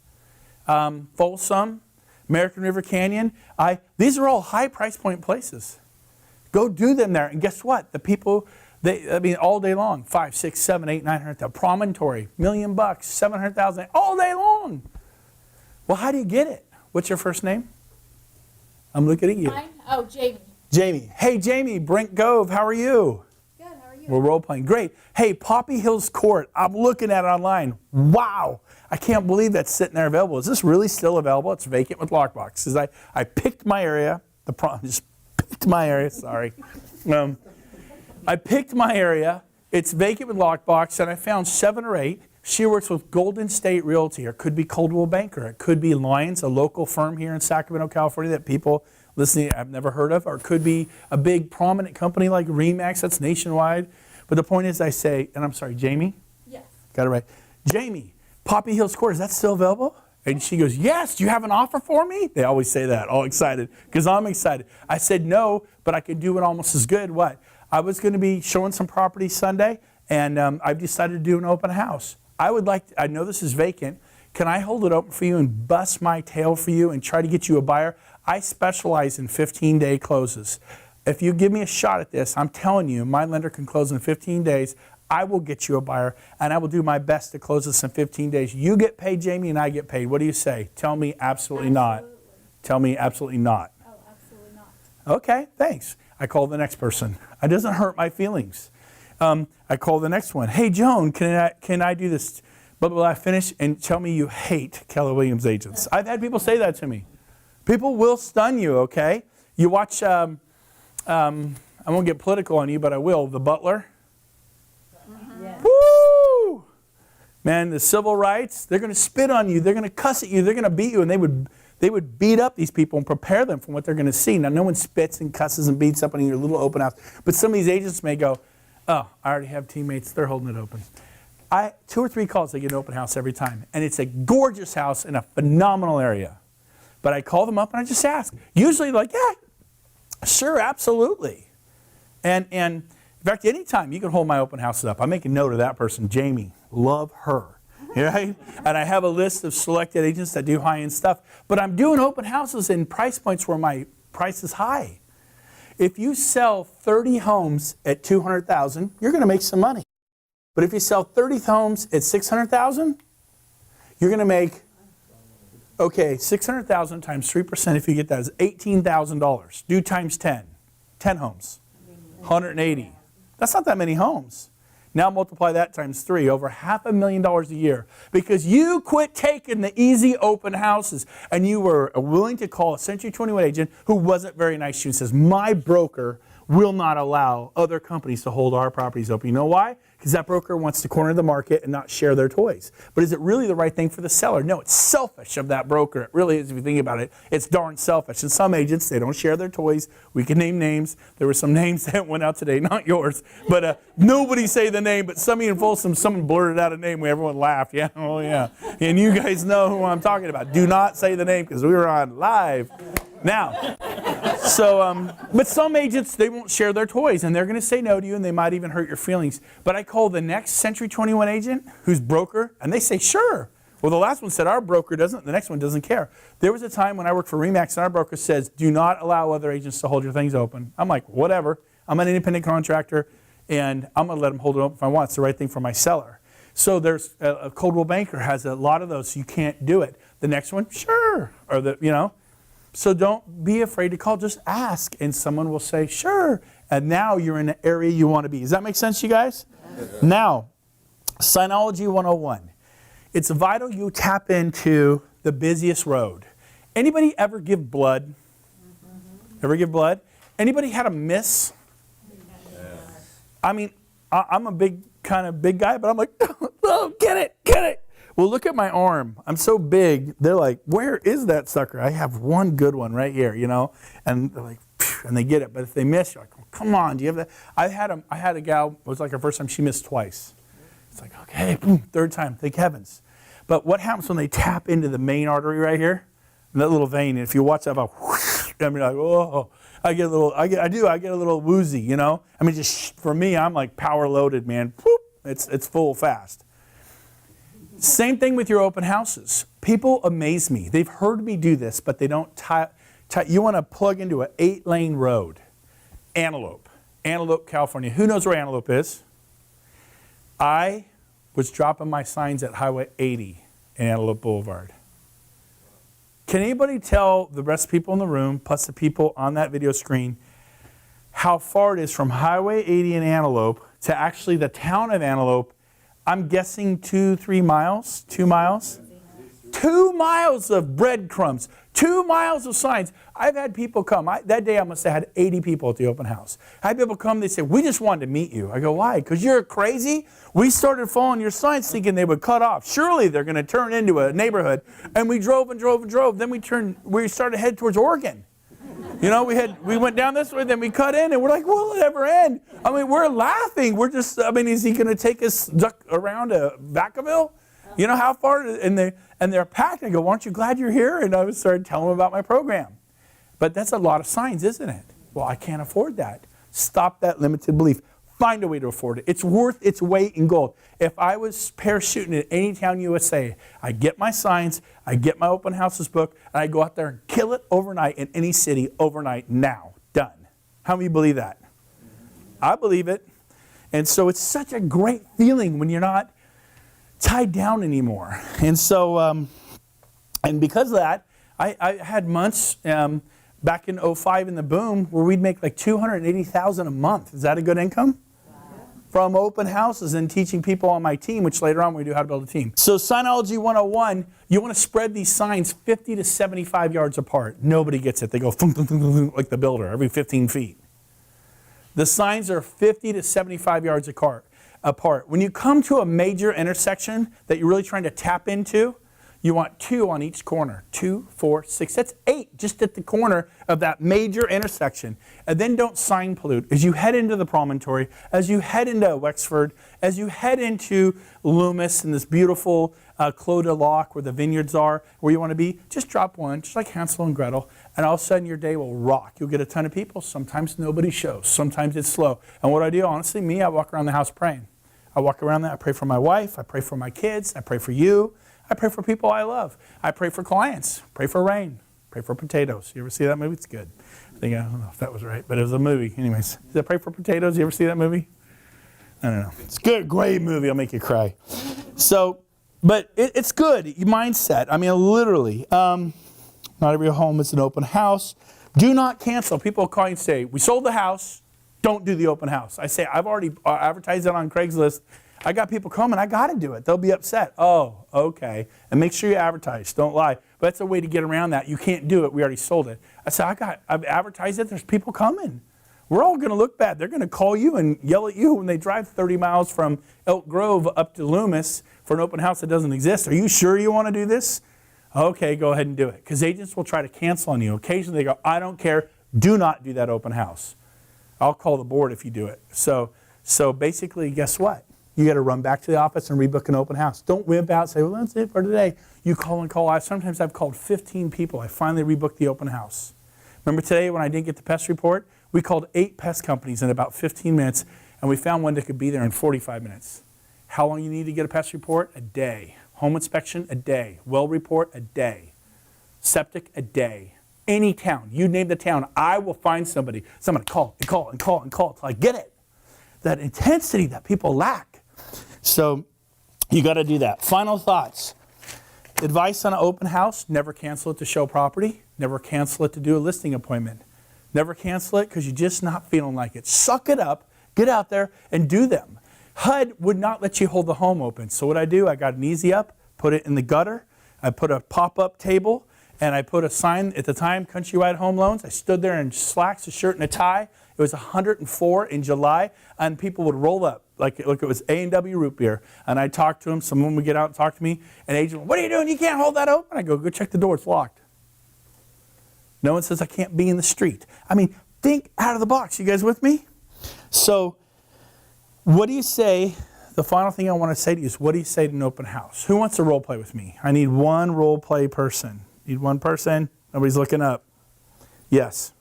Folsom, American River Canyon. These are all high price point places. Go do them there. And guess what? The people, all day long, 5, 6, 7, 8, 900,000. Promontory, $1 million, 700,000, all day long. Well, how do you get it? What's your first name? I'm looking at you. Mine? Oh, Jamie. Jamie. Hey, Jamie, Brent Gove, how are you? Good, how are you? We're role playing. Great. Hey, Poppy Hills Court. I'm looking at it online. Wow. I can't believe that's sitting there available. Is this really still available? It's vacant with lockboxes. I picked my area. Just picked my area. Sorry. I picked my area. It's vacant with lockbox, and I found 7 or 8. She works with Golden State Realty, or it could be Coldwell Banker. It could be Lions, a local firm here in Sacramento, California that people listening I've never heard of, or it could be a big prominent company like Remax that's nationwide. But the point is I say, and I'm sorry, Jamie? Yes. Got it right. Jamie, Poppy Hills Court, is that still available? And she goes, yes, do you have an offer for me? They always say that, all excited, because I'm excited. I said no, but I could do it almost as good. What? I was going to be showing some property Sunday, and I've decided to do an open house. I know this is vacant. Can I hold it open for you and bust my tail for you and try to get you a buyer? I specialize in 15-day closes. If you give me a shot at this, I'm telling you, my lender can close in 15 days. I will get you a buyer, and I will do my best to close this in 15 days. You get paid, Jamie, and I get paid. What do you say? Tell me absolutely not. Tell me absolutely not. Oh, absolutely not. Okay, thanks. I call the next person. It doesn't hurt my feelings. I call the next one. Hey, Joan, can I do this? Blah, blah, blah. Finish and tell me you hate Keller Williams agents. I've had people say that to me. People will stun you, okay? You watch, I won't get political on you, but I will, The Butler. Yes. Woo! Man, the civil rights, they're going to spit on you. They're going to cuss at you. They're going to beat you. And they would beat up these people and prepare them for what they're going to see. Now, no one spits and cusses and beats up on your little open house. But some of these agents may go, oh, I already have teammates. They're holding it open. 2 or 3 calls, they get an open house every time. And it's a gorgeous house in a phenomenal area. But I call them up and I just ask. Usually like, yeah, sure, absolutely. And in fact, anytime you can hold my open houses up. I make a note of that person, Jamie. Love her. Right? And I have a list of selected agents that do high-end stuff. But I'm doing open houses in price points where my price is high. If you sell 30 homes at $200,000, you're going to make some money. But if you sell 30 homes at $600,000, you're going to make, okay, $600,000 times 3%, if you get that, is $18,000. Do times 10. 10 homes. 180. That's not that many homes. Now multiply that times 3, over $500,000 a year. Because you quit taking the easy open houses and you were willing to call a Century 21 agent who wasn't very nice to you and says, my broker will not allow other companies to hold our properties open. You know why? Because that broker wants to corner the market and not share their toys. But is it really the right thing for the seller? No, it's selfish of that broker. It really is if you think about it. It's darn selfish. And some agents, they don't share their toys. We can name names. There were some names that went out today, not yours. But nobody say the name, but somebody in Folsom, someone blurted out a name where everyone laughed. Yeah, oh yeah. And you guys know who I'm talking about. Do not say the name because we were on live. Now, but some agents, they won't share their toys, and they're going to say no to you, and they might even hurt your feelings. But I call the next Century 21 agent, who's broker, and they say, sure. Well, the last one said our broker doesn't, the next one doesn't care. There was a time when I worked for RE/MAX, and our broker says, do not allow other agents to hold your things open. I'm like, whatever. I'm an independent contractor, and I'm going to let them hold it open if I want. It's the right thing for my seller. So there's a Coldwell Banker has a lot of those, so you can't do it. The next one, sure. Or So don't be afraid to call. Just ask, and someone will say, sure. And now you're in the area you want to be. Does that make sense, you guys? Yeah. Now, Sinology 101. It's vital you tap into the busiest road. Anybody ever give blood? Mm-hmm. Ever give blood? Anybody had a miss? Yes. I mean, I'm a big guy, but I'm like, oh, get it. Well, look at my arm. I'm so big. They're like, where is that sucker? I have one good one right here, And they're like, phew, and they get it. But if they miss, you're like, oh, come on, do you have that? I had a gal, it was like her first time, she missed twice. It's like, okay, boom, third time, thank heavens. But what happens when they tap into the main artery right here? And that little vein, and if you watch that, I'm like, oh, I get a little woozy, I mean, just for me, I'm like power loaded, man. Whoop, it's full fast. Same thing with your open houses. People amaze me. They've heard me do this, but they don't you want to plug into an 8-lane road. Antelope, California. Who knows where Antelope is? I was dropping my signs at Highway 80 in Antelope Boulevard. Can anybody tell the rest of the people in the room, plus the people on that video screen, how far it is from Highway 80 in Antelope to actually the town of Antelope? I'm guessing 2 miles. 2 miles? 2 miles of breadcrumbs. 2 miles of signs. I've had people come. That day I must have had 80 people at the open house. I had people come, they said, we just wanted to meet you. I go, why? Because you're crazy? We started following your signs thinking they would cut off. Surely they're going to turn into a neighborhood. And we drove and drove and drove. Then we started to head towards Oregon. We went down this way, then we cut in, and we're like, will it ever end? I mean, we're laughing. Is he going to take us around to Vacaville? You know how far? And they're packed. I go, aren't you glad you're here? And I started telling them about my program. But that's a lot of signs, isn't it? Well, I can't afford that. Stop that limited belief. Find a way to afford it. It's worth its weight in gold. If I was parachuting at any town USA, I get my signs, I get my open houses book, and I go out there and kill it overnight in any city overnight now. Done. How many believe that? I believe it. And so it's such a great feeling when you're not tied down anymore. And so, and because of that, I had months back in 2005 in the boom where we'd make like $280,000 a month. Is that a good income? From open houses and teaching people on my team, which later on we do how to build a team. So Signology 101, you want to spread these signs 50 to 75 yards apart. Nobody gets it. They go thunk, thunk, thunk, thunk, like the builder every 15 feet. The signs are 50 to 75 yards apart. When you come to a major intersection that you're really trying to tap into, you want 2 on each corner. 2, 4, 6. That's 8 just at the corner of that major intersection. And then don't sign pollute. As you head into the promontory, as you head into Wexford, as you head into Loomis and this beautiful Clos de Lac where the vineyards are, where you want to be, just drop one, just like Hansel and Gretel, and all of a sudden your day will rock. You'll get a ton of people. Sometimes nobody shows. Sometimes it's slow. And what I do, honestly, I walk around the house praying. I walk around there, I pray for my wife, I pray for my kids, I pray for you. I pray for people I love. I pray for clients. Pray for rain. Pray for potatoes. You ever see that movie? It's good. I don't know if that was right, but it was a movie. Anyways, did I pray for potatoes? You ever see that movie? I don't know. It's good. Great movie. I'll make you cry. So, but it's good. Your mindset. I mean, literally. Not every home is an open house. Do not cancel. People call you and say, we sold the house. Don't do the open house. I say, I've already advertised it on Craigslist. I got people coming. I got to do it. They'll be upset. Oh, okay. And make sure you advertise. Don't lie. But that's a way to get around that. You can't do it. We already sold it. I said, I've advertised it. There's people coming. We're all going to look bad. They're going to call you and yell at you when they drive 30 miles from Elk Grove up to Loomis for an open house that doesn't exist. Are you sure you want to do this? Okay, go ahead and do it. Because agents will try to cancel on you. Occasionally they go, I don't care. Do not do that open house. I'll call the board if you do it. So basically, guess what? You got to run back to the office and rebook an open house. Don't whip out and say, well, that's it for today. You call and call. Sometimes I've called 15 people. I finally rebooked the open house. Remember today when I didn't get the pest report? We called 8 pest companies in about 15 minutes, and we found one that could be there in 45 minutes. How long you need to get a pest report? A day. Home inspection? A day. Well report? A day. Septic? A day. Any town. You name the town. I will find somebody. Somebody call and call and call and call until I get it. That intensity that people lack. So you got to do that. Final thoughts. Advice on an open house, never cancel it to show property. Never cancel it to do a listing appointment. Never cancel it because you're just not feeling like it. Suck it up, get out there and do them. HUD would not let you hold the home open. So what I do, I got an easy up, put it in the gutter. I put a pop-up table and I put a sign at the time, Countrywide Home Loans. I stood there in slacks, a shirt and a tie. It was 104 in July and people would roll up. Like it was A&W root beer. And I talked to them. Someone would get out and talk to me. An agent, what are you doing? You can't hold that open. I go check the door. It's locked. No one says I can't be in the street. I mean, think out of the box. You guys with me? So what do you say? The final thing I want to say to you is, what do you say to an open house? Who wants to role play with me? I need one role play person. Need one person? Nobody's looking up. Yes.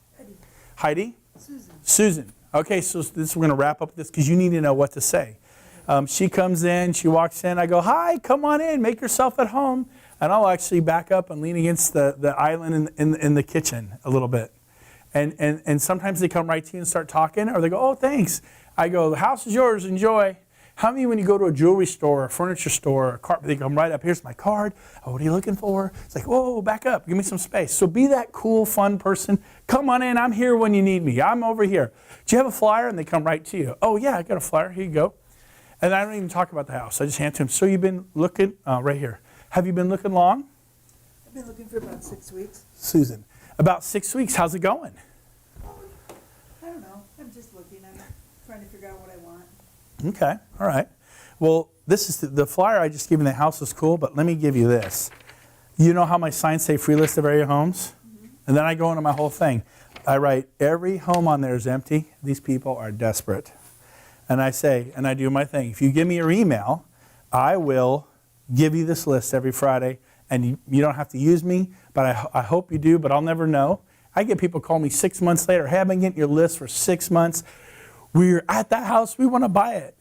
Heidi? Susan. Okay, so we're going to wrap up this because you need to know what to say. She comes in, she walks in, I go, hi, come on in, make yourself at home. And I'll actually back up and lean against the island in the kitchen a little bit. And sometimes they come right to you and start talking, or they go, oh, thanks. I go, the house is yours, enjoy. How many when you go to a jewelry store, a furniture store, a carpet, they come right up, here's my card. Oh, what are you looking for? It's like, whoa, back up, give me some space. So be that cool, fun person. Come on in, I'm here when you need me. I'm over here. Do you have a flyer? And they come right to you. Oh, yeah, I got a flyer, here you go. And I don't even talk about the house. I just hand it to them. So you've been looking, right here. Have you been looking long? I've been looking for about 6 weeks. Susan, about 6 weeks, how's it going? I don't know, I'm just looking, I'm trying to figure out what I want. Okay, all right. Well, this is the flyer I just gave you in the house is cool, but let me give you this. You know how my signs say free list of area homes? Mm-hmm. And then I go into my whole thing. I write, every home on there is empty. These people are desperate. And I say, and I do my thing. If you give me your email, I will give you this list every Friday. And you don't have to use me, but I hope you do, but I'll never know. I get people call me 6 months later, hey, I've been getting your list for 6 months. We're at that house, we want to buy it.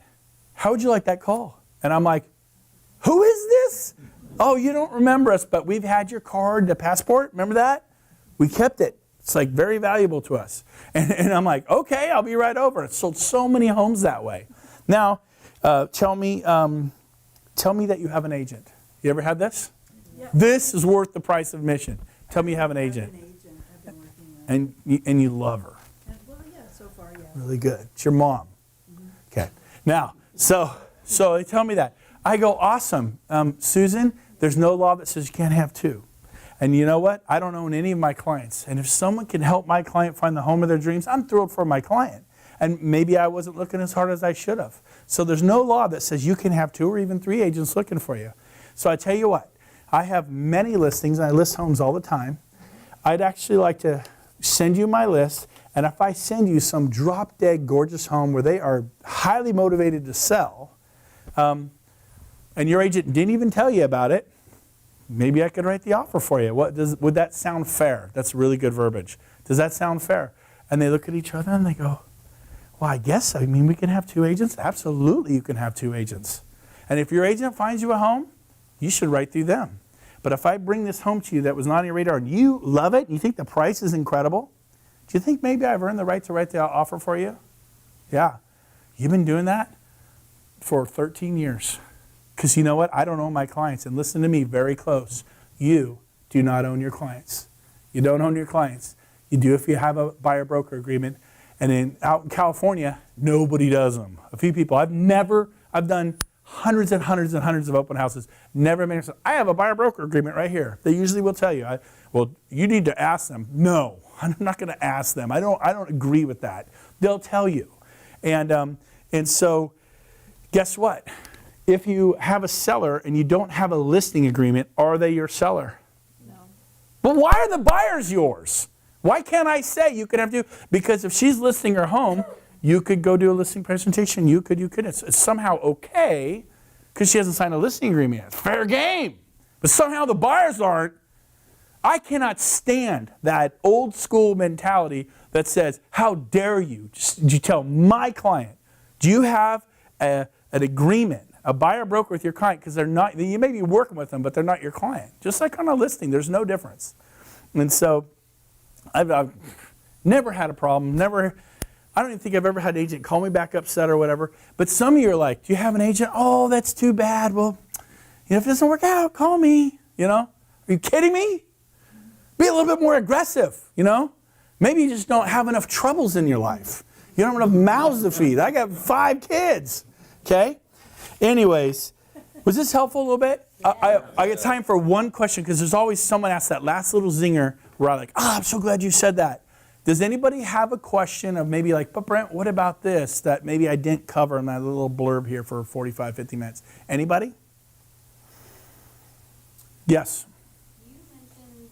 How would you like that call? And I'm like, who is this? Oh, you don't remember us, but we've had your card, the passport, remember that? We kept it. It's like very valuable to us. And I'm like, okay, I'll be right over. It's sold so many homes that way. Now, tell me that you have an agent. You ever had this? Yeah. This is worth the price of admission. Tell me you have an agent. I have an agent I've been working with. And you love her. Well, yeah, so far, yeah. Really good. It's your mom. Okay. Now, so they tell me that. I go, awesome. Susan, there's no law that says you can't have two. And you know what? I don't own any of my clients. And if someone can help my client find the home of their dreams, I'm thrilled for my client. And maybe I wasn't looking as hard as I should have. So there's no law that says you can have 2 or even 3 agents looking for you. So I tell you what, I have many listings, and I list homes all the time. I'd actually like to send you my list, and if I send you some drop-dead gorgeous home where they are highly motivated to sell, and your agent didn't even tell you about it, maybe I could write the offer for you. Would that sound fair? That's really good verbiage. Does that sound fair? And they look at each other and they go, well, I guess, we can have 2 agents? Absolutely, you can have 2 agents. And if your agent finds you a home, you should write through them. But if I bring this home to you that was not on your radar and you love it, and you think the price is incredible, do you think maybe I've earned the right to write the offer for you? Yeah. You've been doing that for 13 years. Because you know what? I don't own my clients. And listen to me very close. You do not own your clients. You don't own your clients. You do if you have a buyer-broker agreement. And out in California, nobody does them. A few people. I've done hundreds and hundreds and hundreds of open houses. Never made it. I have a buyer-broker agreement right here. They usually will tell you. Well, you need to ask them. No, I'm not going to ask them. I don't agree with that. They'll tell you. And so, guess what? If you have a seller and you don't have a listing agreement, are they your seller? No. Well, why are the buyers yours? Why can't I say you could have to? Because if she's listing her home, you could go do a listing presentation. You could. It's somehow okay because she hasn't signed a listing agreement yet. Fair game. But somehow the buyers aren't. I cannot stand that old school mentality that says, how dare you? Did you tell my client? Do you have an agreement, a buyer broker with your client? Because they're not, you may be working with them, but they're not your client. Just like on a listing, there's no difference. And so I've never had a problem, I don't even think I've ever had an agent call me back upset or whatever. But some of you are like, do you have an agent? Oh, that's too bad. Well, if it doesn't work out, call me, Are you kidding me? Be a little bit more aggressive, Maybe you just don't have enough troubles in your life. You don't have enough mouths to feed. I got 5 kids, okay? Anyways, was this helpful a little bit? I got time for one question because there's always someone asks that last little zinger where I'm like, I'm so glad you said that. Does anybody have a question of maybe like, but Brent, what about this that maybe I didn't cover in that little blurb here for 45, 50 minutes? Anybody? Yes. You mentioned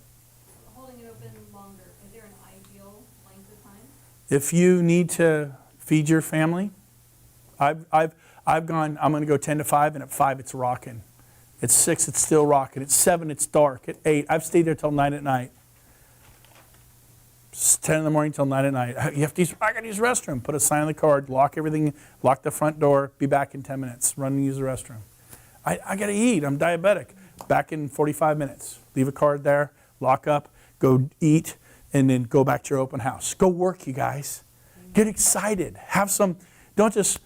holding it open longer. Is there an ideal length of time? If you need to feed your family, I'm going to go 10 to 5, and at 5 it's rocking. At 6 it's still rocking. At 7 it's dark. At 8 I've stayed there till 9 at night. It's 10 in the morning till 9 at night. You have to use, I got to use the restroom. Put a sign on the card, lock everything, lock the front door, be back in 10 minutes. Run and use the restroom. I got to eat. I'm diabetic. Back in 45 minutes. Leave a card there, lock up, go eat, and then go back to your open house. Go work, you guys. Get excited. Have some, don't just,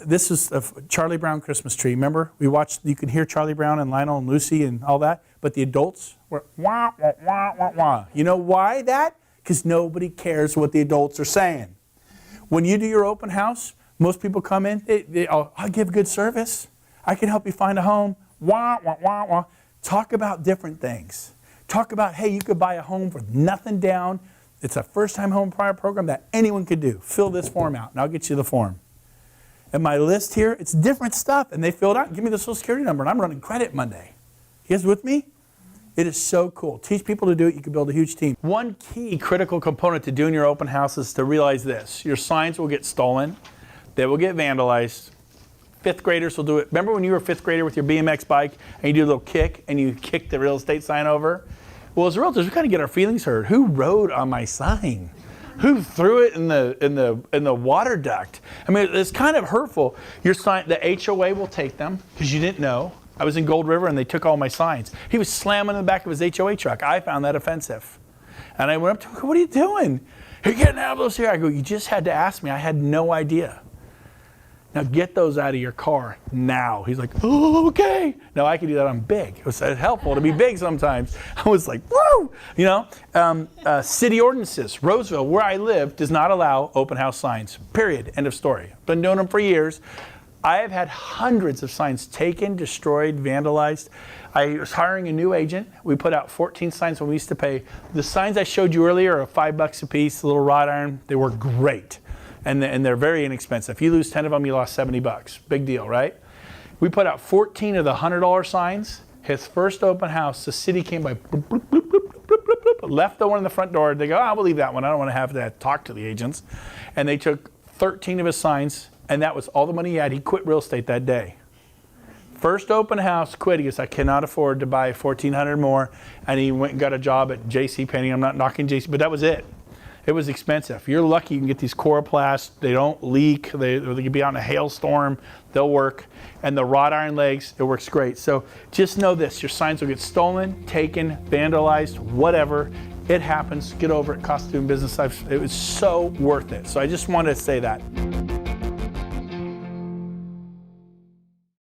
this is a Charlie Brown Christmas tree. Remember, we watched, you can hear Charlie Brown and Lionel and Lucy and all that, but the adults were wah, wah, wah, wah, wah. You know why that? Because nobody cares what the adults are saying. When you do your open house, most people come in, I'll give good service. I can help you find a home. Wah, wah, wah, wah. Talk about different things. Talk about, hey, you could buy a home for nothing down. It's a first-time home buyer program that anyone could do. Fill this form out, and I'll get you the form. And my list here, it's different stuff. And they fill it out and give me the Social Security number, and I'm running credit Monday. You guys with me? It is so cool. Teach people to do it. You can build a huge team. One key critical component to doing your open house is to realize this. Your signs will get stolen. They will get vandalized. 5th graders will do it. Remember when you were a 5th grader with your BMX bike and you do a little kick and you kick the real estate sign over? Well, as realtors, we kind of get our feelings hurt. Who rode on my sign? Who threw it in the water duct? I mean, it's kind of hurtful. Your sign, the HOA will take them because you didn't know. I was in Gold River and they took all my signs. He was slamming in the back of his HOA truck. I found that offensive. And I went up to him, what are you doing? You're getting out of those here. I go, you just had to ask me. I had no idea. Now get those out of your car now. He's like, oh, okay. Now I can do that on big. It was helpful to be big sometimes. I was like, woo! You know, city ordinances. Roseville, where I live, does not allow open house signs. Period. End of story. Been doing them for years. I have had hundreds of signs taken, destroyed, vandalized. I was hiring a new agent. We put out 14 signs when we used to pay. The signs I showed you earlier are $5 a piece, a little wrought iron. They work great. And they're very inexpensive. If you lose 10 of them, you lost $70. Big deal, right? We put out 14 of the $100 signs. His first open house, the city came by, bloop, bloop, bloop, bloop, bloop, bloop, bloop, left the one in the front door. They go, oh, we'll leave that one. I don't want to have to talk to the agents. And they took 13 of his signs, and that was all the money he had. He quit real estate that day. First open house, quit. He goes, I cannot afford to buy 1,400 more. And he went and got a job at JCPenney. I'm not knocking JC, but that was it. It was expensive. You're lucky you can get these Coroplast. They don't leak. They can be out in a hailstorm. They'll work. And the wrought iron legs, it works great. So just know this. Your signs will get stolen, taken, vandalized, whatever. It happens. Get over it. Cost of doing business. It was so worth it. So I just wanted to say that.